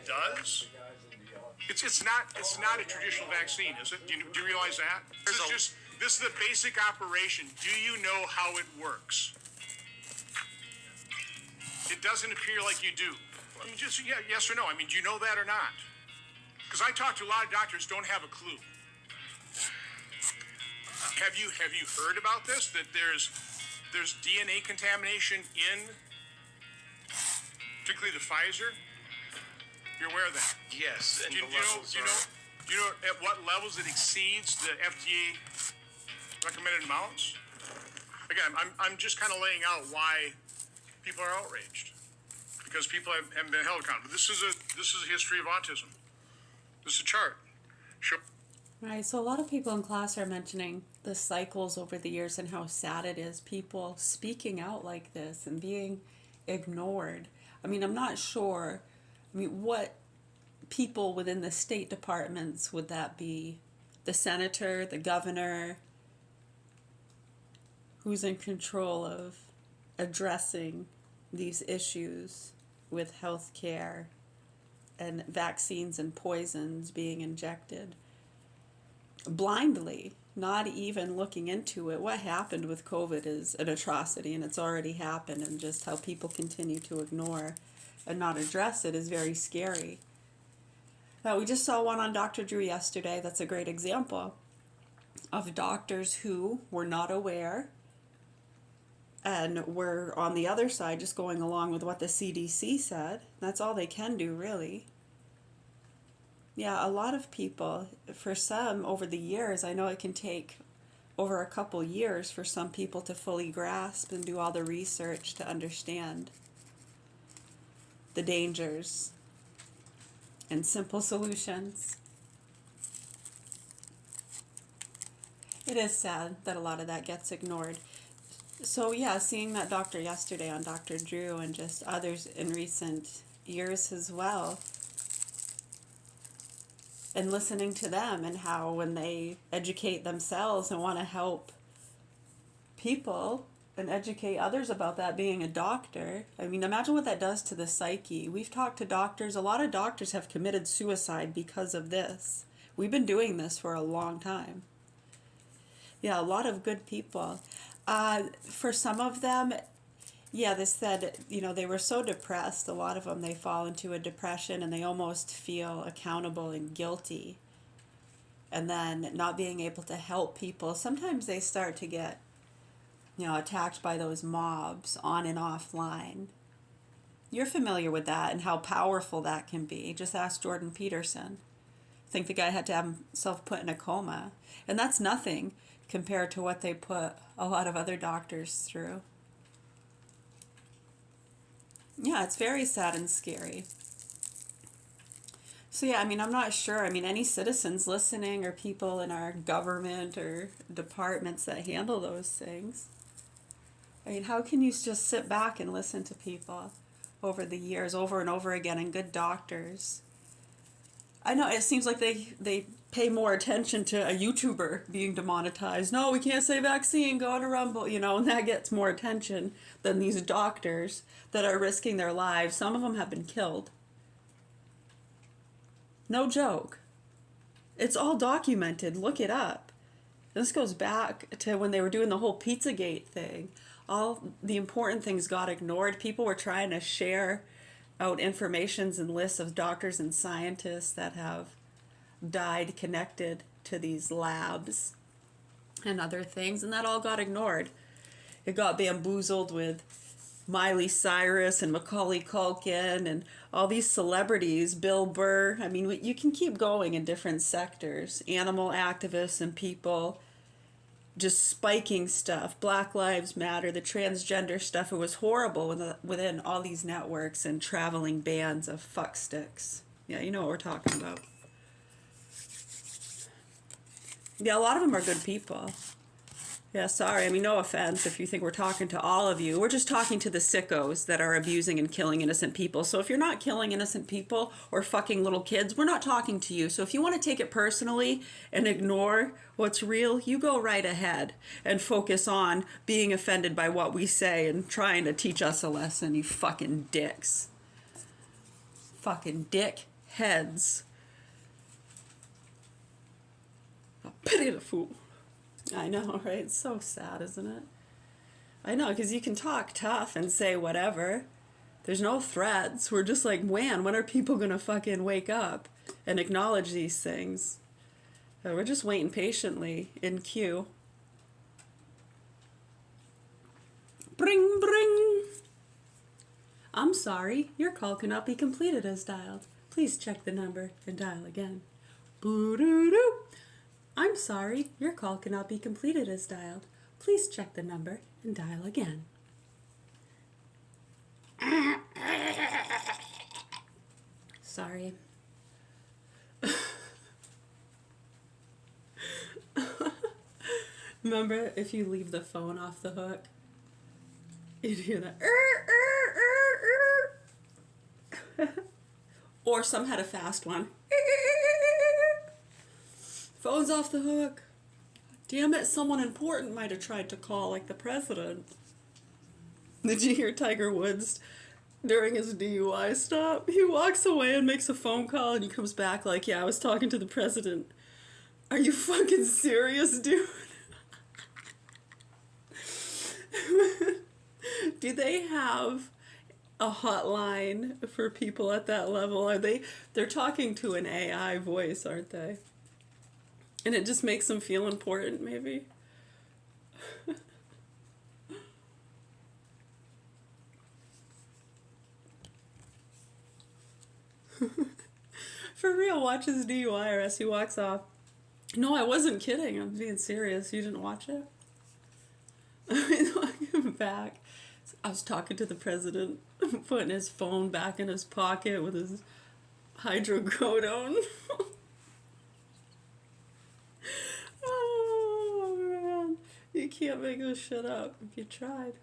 does. It's not a traditional vaccine, is it? Do you realize that? This is the basic operation. Do you know how it works? It doesn't appear like you do. I mean, just yes or no. I mean, do you know that or not? Because I talk to a lot of doctors who don't have a clue. Have you heard about this? That there's DNA contamination in, particularly the Pfizer. You're aware of that? Yes. And do you know at what levels it exceeds the FDA recommended amounts? Again, I'm just kind of laying out why people are outraged, because people haven't been held accountable. This is a history of autism. This is a chart. Right, so a lot of people in class are mentioning the cycles over the years and how sad it is, people speaking out like this and being ignored. I mean, I'm not sure, what people within the state departments would that be? The senator, the governor, who's in control of addressing these issues with health care and vaccines and poisons being injected blindly, not even looking into it. What happened with COVID is an atrocity, and it's already happened, and just how people continue to ignore and not address it is very scary. Now, we just saw one on Dr. Drew yesterday. That's a great example of doctors who were not aware and were on the other side just going along with what the CDC said. That's all they can do, really. Yeah, a lot of people, for some over the years, I know it can take over a couple years for some people to fully grasp and do all the research to understand the dangers and simple solutions. It is sad that a lot of that gets ignored. So yeah, seeing that doctor yesterday on Dr. Drew and just others in recent years as well, and listening to them and how when they educate themselves and want to help people and educate others about that, being a doctor, I mean, imagine what that does to the psyche. We've talked to doctors. A lot of doctors have committed suicide because of this. We've been doing this for a long time. Yeah, a lot of good people. For some of them, yeah, they said, they were so depressed. A lot of them, they fall into a depression and they almost feel accountable and guilty. And then not being able to help people. Sometimes they start to get, attacked by those mobs on and offline. You're familiar with that and how powerful that can be. Just ask Jordan Peterson. I think the guy had to have himself put in a coma. And that's nothing compared to what they put a lot of other doctors through. Yeah, it's very sad and scary. So yeah, I'm not sure. Any citizens listening or people in our government or departments that handle those things. How can you just sit back and listen to people over the years, over and over again, and good doctors? I know it seems like they pay more attention to a YouTuber being demonetized. No, we can't say vaccine, go on a Rumble, and that gets more attention than these doctors that are risking their lives. Some of them have been killed. No joke. It's all documented. Look it up. This goes back to when they were doing the whole Pizzagate thing. All the important things got ignored. People were trying to share out informations and lists of doctors and scientists that have died connected to these labs and other things, and that all got ignored. It got bamboozled with Miley Cyrus and Macaulay Culkin and all these celebrities, Bill Burr. You can keep going in different sectors. Animal activists and people just spiking stuff. Black Lives Matter, the transgender stuff. It was horrible within all these networks and traveling bands of fucksticks. Yeah, you know what we're talking about. Yeah, a lot of them are good people. Yeah, sorry. No offense if you think we're talking to all of you. We're just talking to the sickos that are abusing and killing innocent people. So if you're not killing innocent people or fucking little kids, we're not talking to you. So if you want to take it personally and ignore what's real, you go right ahead and focus on being offended by what we say and trying to teach us a lesson, you fucking dicks. Fucking dick heads. A pity the fool. I know, right? It's so sad, isn't it? I know, because you can talk tough and say whatever. There's no threats. We're just like, man, when are people gonna fucking wake up and acknowledge these things? We're just waiting patiently in queue. Bring, bring. I'm sorry, your call cannot be completed as dialed. Please check the number and dial again. Boo-doo-doo. I'm sorry, your call cannot be completed as dialed. Please check the number and dial again. Sorry. Remember, if you leave the phone off the hook, you'd hear that. Or some had a fast one. Phone's off the hook. Damn it, someone important might have tried to call, like the president. Did you hear Tiger Woods during his DUI stop? He walks away and makes a phone call and he comes back like, yeah, I was talking to the president. Are you fucking serious, dude? Do they have a hotline for people at that level? They're talking to an AI voice, aren't they? And it just makes them feel important, maybe. For real, watch his DUI or as he walks off. No, I wasn't kidding. I'm being serious. You didn't watch it? He's walking back. I was talking to the president, putting his phone back in his pocket with his hydrocodone. Oh, man. You can't make this shit up if you tried.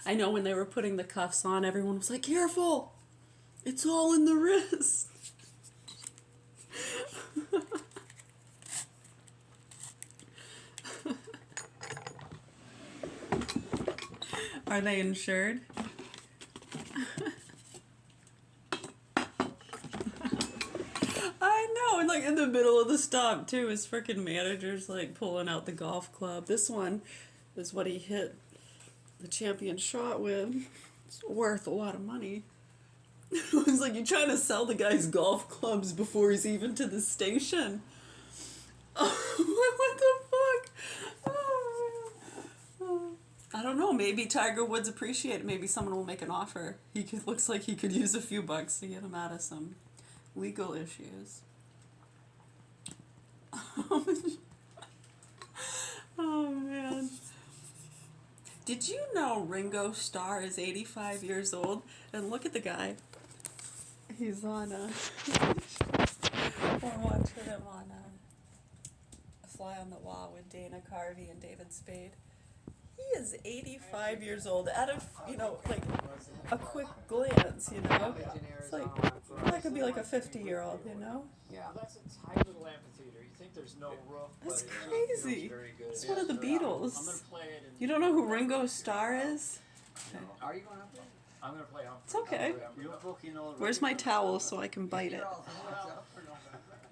I know when they were putting the cuffs on, everyone was like, careful! It's all in the wrist. Are they insured? I know, and like in the middle of the stop too, his freaking manager's like pulling out the golf club. This one is what he hit the champion shot with. It's worth a lot of money. It was like, you're trying to sell the guy's golf clubs before he's even to the station. Oh, what the fuck? Oh, I don't know, maybe Tiger Woods appreciate it. Maybe someone will make an offer. Looks like he could use a few bucks to get him out of some legal issues. Oh, man. Did you know Ringo Starr is 85 years old? And look at the guy. He's on we're watching him on A Fly on the Wall with Dana Carvey and David Spade. He is 85 years old. At a, like a quick glance, it's like that could be like a 50-year-old, Yeah, that's a tight little amphitheater. You think there's no roof? That's but crazy. Very good. It's one of the I'm gonna Beatles. play it. You don't know who Ringo Starr is? Are you going up there? I'm gonna play. It's okay. You're booking all. Where's my towel so I can bite it?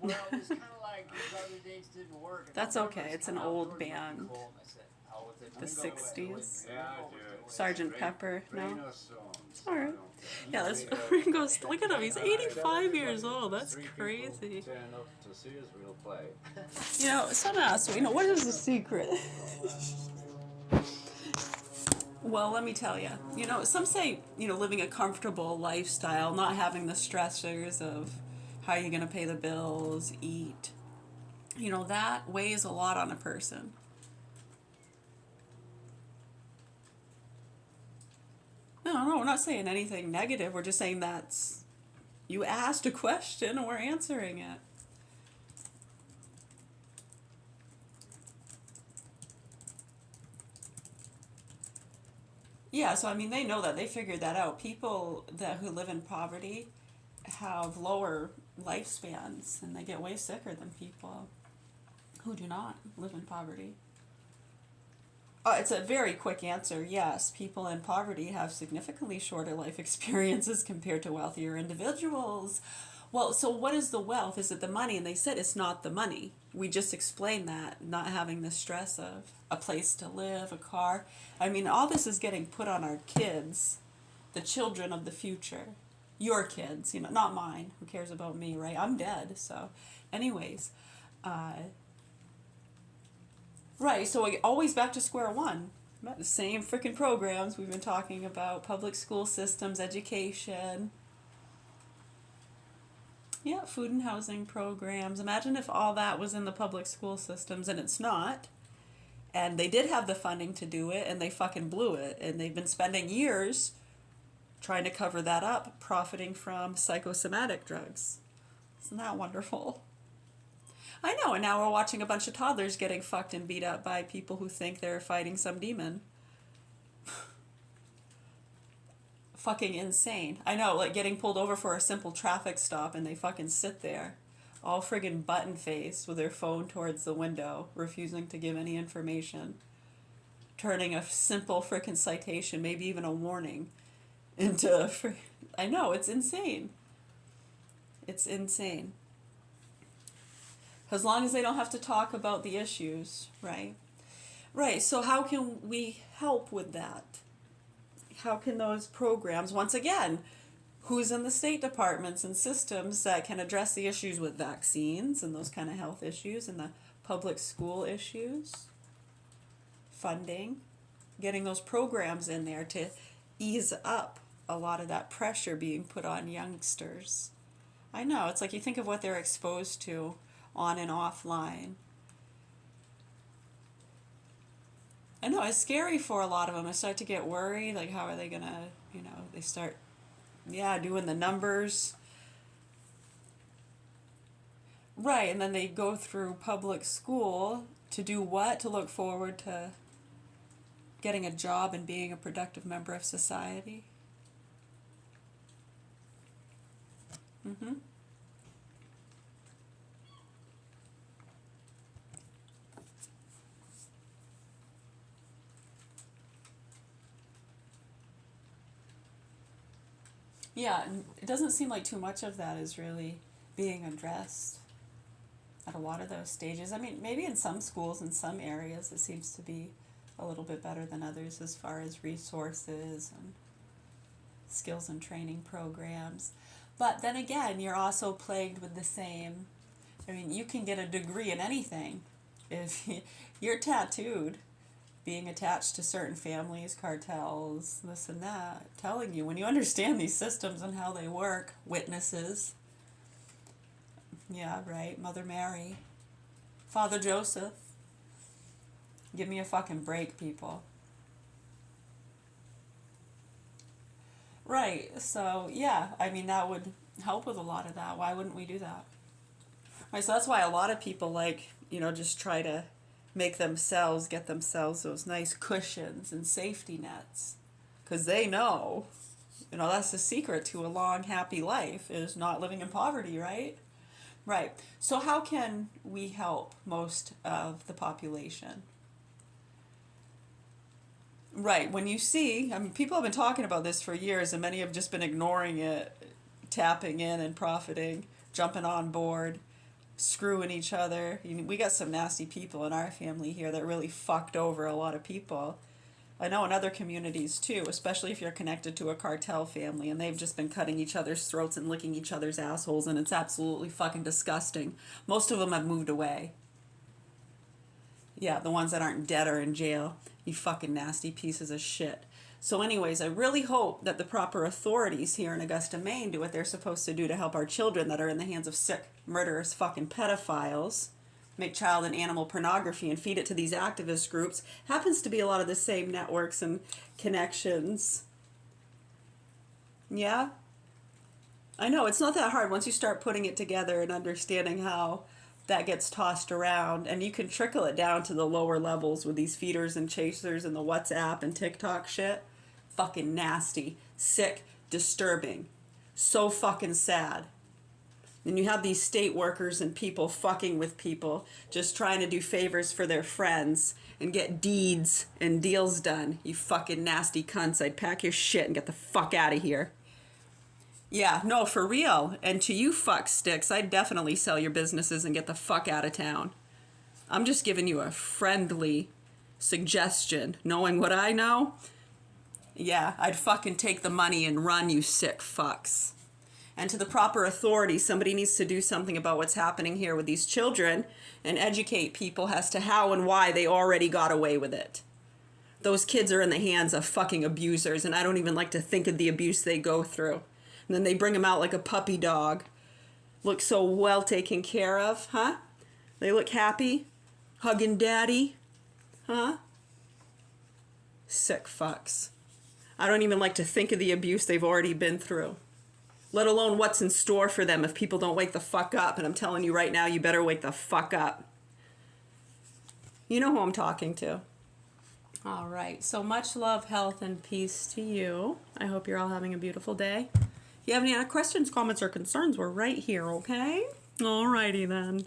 Well, it's kind of like these other dates didn't work. And That's I remember okay, it's it's an kinda old outdoors, might be band. cold, and I said, "Hell with it, The we can go away." 60s. Yeah, I do. Sergeant Pepper, no? Alright. Alright. Yeah, that's Ringo's. Look at him, he's 85 years old. That's crazy. Turn up to see us, we'll play. Someone asked me, what is the secret? Well, let me tell you. Some say, living a comfortable lifestyle, not having the stressors of how you're going to pay the bills, eat. That weighs a lot on a person. No, we're not saying anything negative. We're just saying you asked a question and we're answering it. Yeah, so they know that. They figured that out. People who live in poverty have lower lifespans and they get way sicker than people who do not live in poverty. It's a very quick answer. Yes, people in poverty have significantly shorter life experiences compared to wealthier individuals. Well, so what is the wealth? Is it the money? And they said it's not the money. We just explained that, not having the stress of a place to live, a car. I mean, all this is getting put on our kids, the children of the future. Your kids, you know, not mine. Who cares about me, right? I'm dead. So, anyways, right. So always back to square one. The same freaking programs we've been talking about: public school systems, education. Yeah, food and housing programs. Imagine if all that was in the public school systems, and it's not. And they did have the funding to do it, and they fucking blew it. And they've been spending years trying to cover that up, profiting from psychosomatic drugs. Isn't that wonderful? I know, and now we're watching a bunch of toddlers getting fucked and beat up by people who think they're fighting some demon. Fucking insane. I know, like getting pulled over for a simple traffic stop and they fucking sit there, all friggin' button faced with their phone towards the window, refusing to give any information, turning a simple frickin' citation, maybe even a warning, into I know, it's insane. It's insane. As long as they don't have to talk about the issues, right? Right, so how can we help with that? How can those programs, once again, who's in the state departments and systems that can address the issues with vaccines and those kind of health issues and the public school issues? Funding, getting those programs in there to ease up a lot of that pressure being put on youngsters. I know, it's like you think of what they're exposed to on and offline. I know, it's scary for a lot of them. I start to get worried, like how are they gonna, they start, doing the numbers. Right, and then they go through public school to do what? To look forward to getting a job and being a productive member of society. Mm-hmm. Yeah, and it doesn't seem like too much of that is really being addressed at a lot of those stages. I mean, maybe in some schools, in some areas, it seems to be a little bit better than others as far as resources and skills and training programs. But then again, you're also plagued with the same. I mean, you can get a degree in anything if you're tattooed, being attached to certain families, cartels, this and that, telling you, when you understand these systems and how they work, witnesses, yeah, right, Mother Mary, Father Joseph, give me a fucking break, people. Right, so, yeah, I mean, that would help with a lot of that. Why wouldn't we do that? Right, so that's why a lot of people, like, just try to get themselves those nice cushions and safety nets. Because they know, that's the secret to a long, happy life, is not living in poverty, right? Right. So how can we help most of the population? Right. When you see, I mean, people have been talking about this for years, and many have just been ignoring it, tapping in and profiting, jumping on board, screwing each other. We got some nasty people in our family here that really fucked over a lot of people. I know in other communities too, especially if you're connected to a cartel family, and they've just been cutting each other's throats and licking each other's assholes, and it's absolutely fucking disgusting. Most of them have moved away. Yeah, the ones that aren't dead are in jail. You fucking nasty pieces of shit. So anyways, I really hope that the proper authorities here in Augusta, Maine do what they're supposed to do to help our children that are in the hands of sick, murderous fucking pedophiles, make child and animal pornography and feed it to these activist groups. Happens to be a lot of the same networks and connections. Yeah? I know, it's not that hard once you start putting it together and understanding how that gets tossed around, and you can trickle it down to the lower levels with these feeders and chasers and the WhatsApp and TikTok shit. Fucking nasty, sick, disturbing, so fucking sad. And you have these state workers and people fucking with people, just trying to do favors for their friends and get deeds and deals done. You fucking nasty cunts. I'd pack your shit and get the fuck out of here. Yeah, no, for real. And to you fuck sticks, I'd definitely sell your businesses and get the fuck out of town. I'm just giving you a friendly suggestion. Knowing what I know, yeah, I'd fucking take the money and run, you sick fucks. And to the proper authorities, somebody needs to do something about what's happening here with these children and educate people as to how and why they already got away with it. Those kids are in the hands of fucking abusers, and I don't even like to think of the abuse they go through. And then they bring them out like a puppy dog. Look so well taken care of, huh? They look happy, hugging daddy, huh? Sick fucks. I don't even like to think of the abuse they've already been through. Let alone what's in store for them if people don't wake the fuck up. And I'm telling you right now, you better wake the fuck up. You know who I'm talking to. All right. So much love, health, and peace to you. I hope you're all having a beautiful day. If you have any other questions, comments, or concerns, we're right here, okay? All righty then.